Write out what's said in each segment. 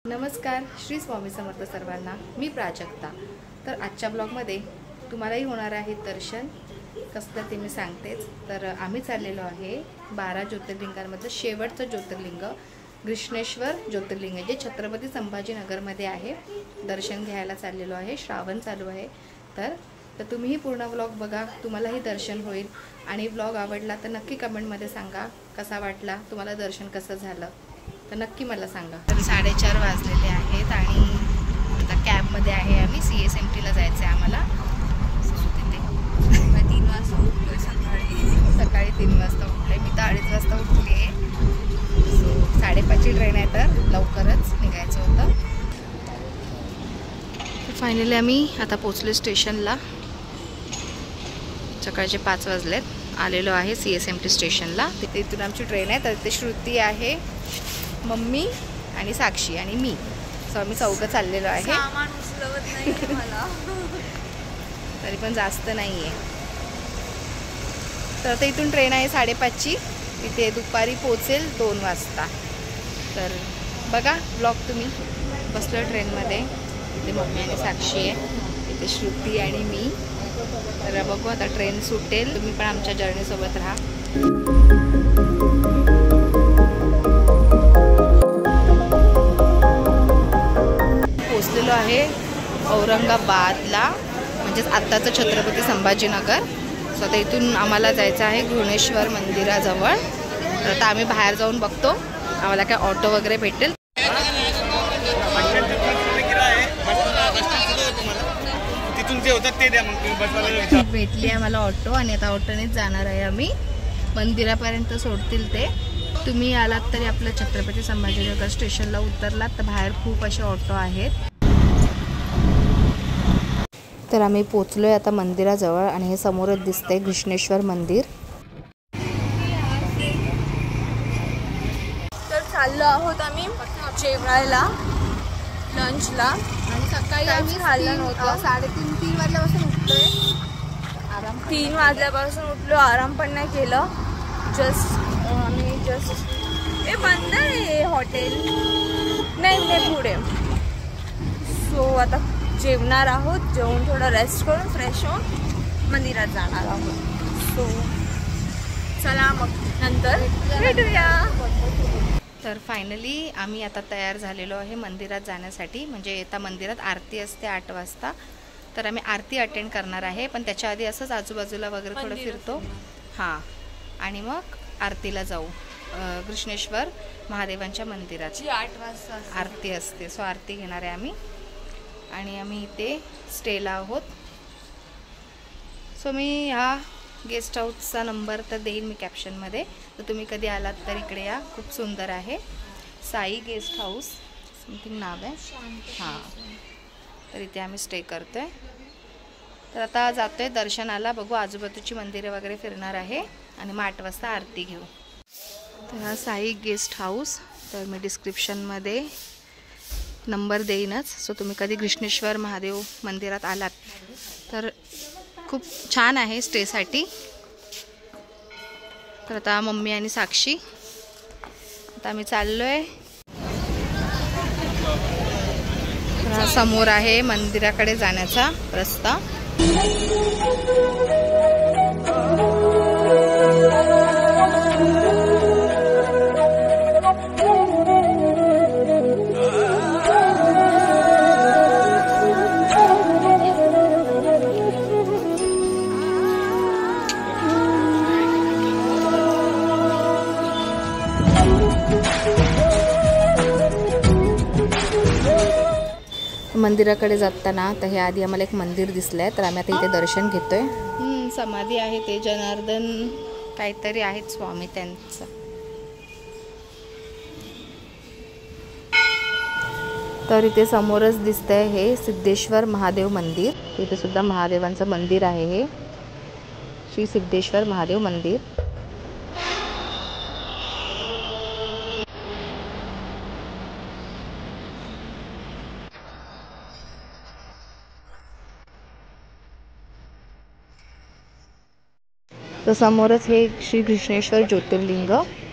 नमस्कार, श्री स्वामी समर्थ सर्वांना। मी प्राजक्ता। तर आजच्या ब्लॉगमध्ये तुम्हालाही होणार आहे दर्शन कसलं ते मी सांगतेच। तर आम्ही चाललेलो आहे 12 ज्योतिर्लिंगांमधलं शेवटचं ज्योतिर्लिंग घृष्णेश्वर ज्योतिर्लिंग जे छत्रपती संभाजीनगरमध्ये आहे। दर्शन घ्यायला चाललेलो आहे। श्रावण चालू आहे तर तुम्हीही पूर्ण ब्लॉग बघा, तुम्हालाही दर्शन होईल। आणि ब्लॉग आवडला तर नक्की कमेंटमध्ये सांगा कसा वाटला, तुम्हाला दर्शन कसं झालं तर नक्की मला सांगा। तर 4:30 वाजलेले आहेत आणि आता कॅबमध्ये आहे आम्ही। CSMTला जायचं आहे आम्हाला। तिथे 3 वाजता उठलोय सकाळी 3 वाजता उठले। मी तर 2:30 वाजता उठली आहे। 5:30ची ट्रेन आहे तर लवकरच निघायचं होतं। फायनली आम्ही आता पोचलो स्टेशनला। सकाळचे 5 वाजलेत। आलेलो आहे CSMT स्टेशनला। तिथे इथून आमची ट्रेन आहे। तर तिथे श्रुती आहे, मम्मी आणि साक्षी आणि मी। सो आम्ही चौघं चाललेलो आहे। सामान उचलवत नाही मला तरी पण जास्त नाही आहे। तर आता इथून ट्रेन आहे 5:30ची। इथे दुपारी पोचेल 2 वाजता। तर बघा ब्लॉग तुम्ही। बसलो ट्रेनमध्ये। इथे मम्मी आणि साक्षी आहे, इथे श्रुती आणि मी। तर बघू आता ट्रेन सुटेल। तुम्ही पण आमच्या जर्नीसोबत राहा। पोचलेलो आहे औरंगाबादला, म्हणजेच आत्ताचं छत्रपती संभाजीनगर। सो आता इथून आम्हाला जायचं आहे घृष्णेश्वर मंदिराजवळ। तर आता आम्ही बाहेर जाऊन बघतो आम्हाला काय ऑटो वगैरे भेटेल। भेटली आम्हाला ऑटो आणि आता ऑटोनेच जाणार आहे आम्ही। मंदिरापर्यंत सोडतील ते। तुम्ही आलात तरी आपलं छत्रपती संभाजीनगर स्टेशनला उतरलात तर बाहेर खूप असे ऑटो आहेत। तर आम्ही पोचलोय आता मंदिराजवळ आणि हे समोरच दिसतंय घृष्णेश्वर मंदिर। तर चाललो आहोत आम्ही जेवायला, लंचला। आणि सकाळी आम्ही खाल्लं नव्हतं। 3:30 वाजल्यापासून उठलोय। 3 वाजल्यापासून उठलो, आराम पण नाही केलं। आम्ही हे बंद आहे हॉटेल, नाही पुढे। सो आता जेवणार आहोत। जेवून थोडं रेस्ट करून फ्रेश होऊन मंदिरात जाणार आहोत। सो चला मग नंतर भेटूया। तर फायनली आम्ही आता तयार झालेलो आहे मंदिरात जाण्यासाठी। म्हणजे आता मंदिरात आरती असते 8 वाजता। तर आम्ही आरती अटेंड करणार आहे, पण त्याच्या आधी असंच आजूबाजूला वगैरे थोडं फिरतो। हां, आणि मग आरतीला जाऊ घृष्णेश्वर महादेवांच्या मंदिरात। 8 वाजता आरती असते। सो आरती घेणार आहे आम्ही आणि आम्ही इथे स्टेला आहोत। सो मी ह्या गेस्ट हाऊसचा नंबर तर देईन मी कॅप्शनमध्ये। तर तुम्ही कधी आलात तर इकडे या, खूप सुंदर आहे। साई गेस्ट हाऊस समथिंग नाव आहे। हां, तर इथे आम्ही स्टे करतोय। तर आता जातोय दर्शनाला। बघू आजूबाजूची मंदिरे वगैरे फिरणार आहे आणि मग 8 वाजता आरती घेऊ। तर हा साई गेस्ट हाऊस। तर मी डिस्क्रिप्शनमध्ये नंबर देईनच। सो तुम्ही कधी घृष्णेश्वर महादेव मंदिरात आलात तर खूप छान आहे स्टेसाठी। तर आता मम्मी आणि साक्षी आता आम्ही चाललोय। तर समोर आहे मंदिराकडे जाण्याचा रस्ता। मंदिराकडे जाताना तर हे आधी आम्हाला एक मंदिर दिसलंय, तर आम्ही आता इथे दर्शन घेतोय। समाधी आहे ते जनार्दन काहीतरी आहेत स्वामी त्यांचं। तर इथे समोरच दिसतंय हे सिद्धेश्वर महादेव मंदिर। इथे सुद्धा महादेवांचं मंदिर आहे। हे श्री सिद्धेश्वर महादेव मंदिर। तर समोरच हे श्री घृष्णेश्वर ज्योतिर्लिंग,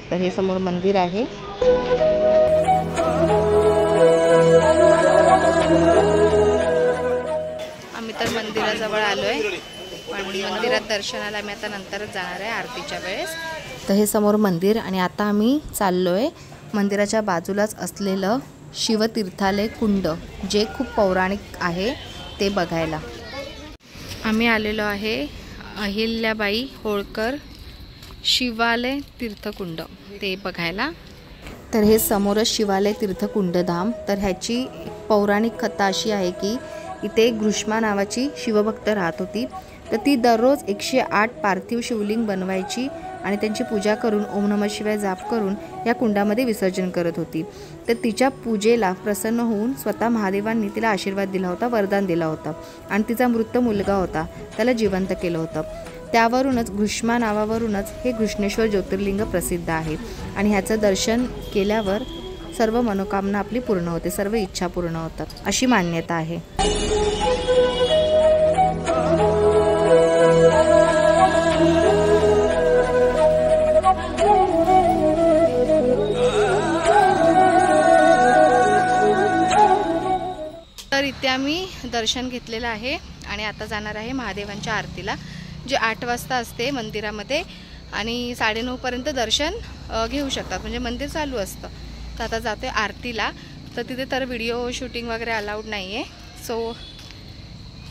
तर हे समोर मंदिर आहे। मंदिराजवळ आलोय, पण मंदिरात दर्शनाला आम्ही आता नंतरच जाणार आहे आरतीच्या वेळेस. तर हे समोर मंदिर आणि आता आम्ही चाललोय मंदिराच्या बाजूलाच असलेलं शिवतीर्थालय कुंड, जे खूप पौराणिक आहे ते बघायला. आम्ही आलेलो आहे अहिल्याबाई होळकर शिवालय तीर्थकुंड ते बघायला. तर हे समोरच शिवालय तीर्थकुंडधाम. तर ह्याची पौराणिक कथा अशी आहे की इथे घृष्मा नावाची शिवभक्त राहत होती. तर ती दररोज 108 पार्थिव शिवलिंग बनवायची आणि त्यांची पूजा करून ओम नमः शिवाय जाप करून या कुंडामध्ये विसर्जन करत होती. तर तिच्या पूजेला प्रसन्न होऊन स्वतः महादेवांनी तिला आशीर्वाद दिला होता, वरदान दिला होता आणि तिचा मृत मुलगा होता त्याला जिवंत केलं होतं. त्यावरूनच घृष्मा नावावरूनच हे घृष्णेश्वर ज्योतिर्लिंग प्रसिद्ध आहे आणि ह्याचं दर्शन केल्यावर सर्व मनोकामना आपली पूर्ण होते, सर्व इच्छा पूर्ण होतात अशी मान्यता आहे. तर इथे आम्ही दर्शन घेतलेलं आहे आणि आता जाणार आहे महादेवांच्या आरतीला, जे 8 वाजता असते मंदिरामध्ये आणि 9:30 पर्यंत दर्शन घेऊ शकतात, म्हणजे मंदिर चालू असतं. तर आता जातोय आरतीला. तर तिथे तर व्हिडिओ शूटिंग वगैरे अलाउड नाही आहे.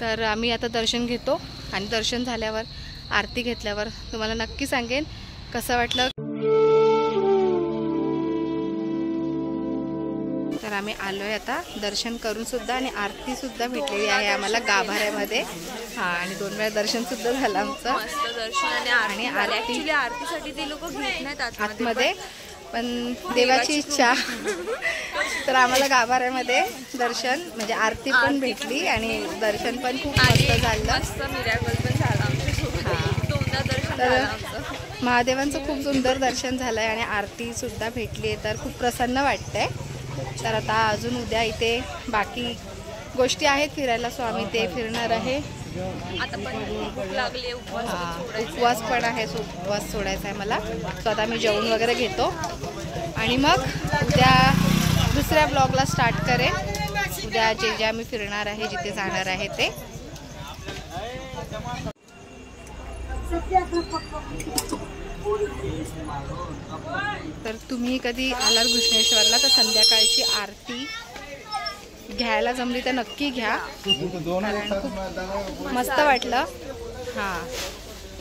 तर आम्ही आता दर्शन घेतो आणि दर्शन झाल्यावर आरती घेतल्यावर तुम्हाला नक्की सांगेन कसं वाटलं. तर आम्ही आलोय आता दर्शन करून सुद्धा आणि आरती सुद्धा भेटलेली आहे आम्हाला गाभाऱ्यामध्ये. आणि 2 वेळा दर्शन सुद्धा झालं आमचं. मस्त दर्शन आणि आरती. आरतीसाठी ते लोक घेत नाहीत आतमध्ये, पण देवाची इच्छा. तर आम्हाला गाभाऱ्यामध्ये दर्शन म्हणजे आरती पण भेटली आणि दर्शन पण खूप मस्त झालं. मस्त मिराकल पण झाला आमच्यासोबत. 2दा दर्शन झालं आमचं. महादेवांचं खूप सुंदर दर्शन झालंय आणि आरती सुद्धा भेटली आहे, तर खूप प्रसन्न वाटतंय. तर आता अजून उद्या इथे बाकी गोष्टी आहेत फिरायला, सो आम्ही ते फिरणार आहे. आता पण भूक लागली, उपवास पण आहे, सो उपवास सोडायचा आहे मला. सो आता मी जेवण वगैरे घेतो आणि मग उद्या दुसऱ्या ब्लॉगला स्टार्ट करेन. उद्या जे आम्ही फिरणार आहे, जिथे जाणार आहे ते. तर तुम्ही कधी आलात घृष्णेश्वरला तर संध्याकाळची आरती घ्यायला जमली तर नक्की घ्या, कारण खूप मस्त वाटलं.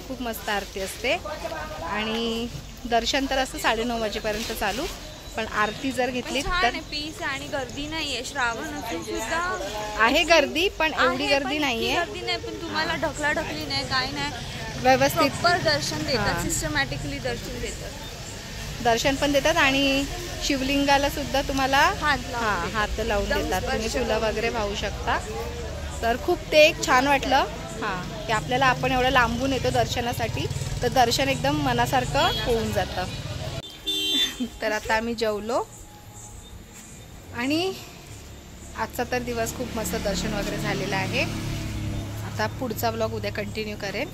खूप मस्त आरती असते आणि दर्शन तर असं 9:30 वाजेपर्यंत चालू, पण आरती जर घेतली तर पीस आणि गर्दी नाहीये. श्रावण असून सुद्धा आहे गर्दी, पण एवढी गर्दी नाहीये. गर्दी नाही, पण तुम्हाला ढकलाढकली नाही, काय नाही, व्यवस्थित दर्शन देतात, सिस्टमॅटिकली दर्शन देतात. दर्शन पण देतात आणि शिवलिंगाला सुद्धा तुम्हाला हात लावून देतात. तुम्ही फुलं वगैरे वाहू शकता. तर खूप ते एक छान वाटलं की आपल्याला आपण एवढं लांबून येतो दर्शनासाठी, तर दर्शन एकदम मनासारखं होऊन जातं. तर आता आम्ही जेवलो आणि आजचा तर दिवस खूप मस्त दर्शन वगैरे झालेलं आहे. आता पुढचा ब्लॉग उद्या कंटिन्यू करेन.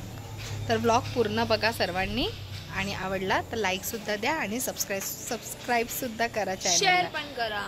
तर ब्लॉग पूर्ण बघा सर्वांनी आणि आवडला तर लाईक सुद्धा द्या आणि सबस्क्राईब सुद्धा करा, चॅनलला शेअर पण करा.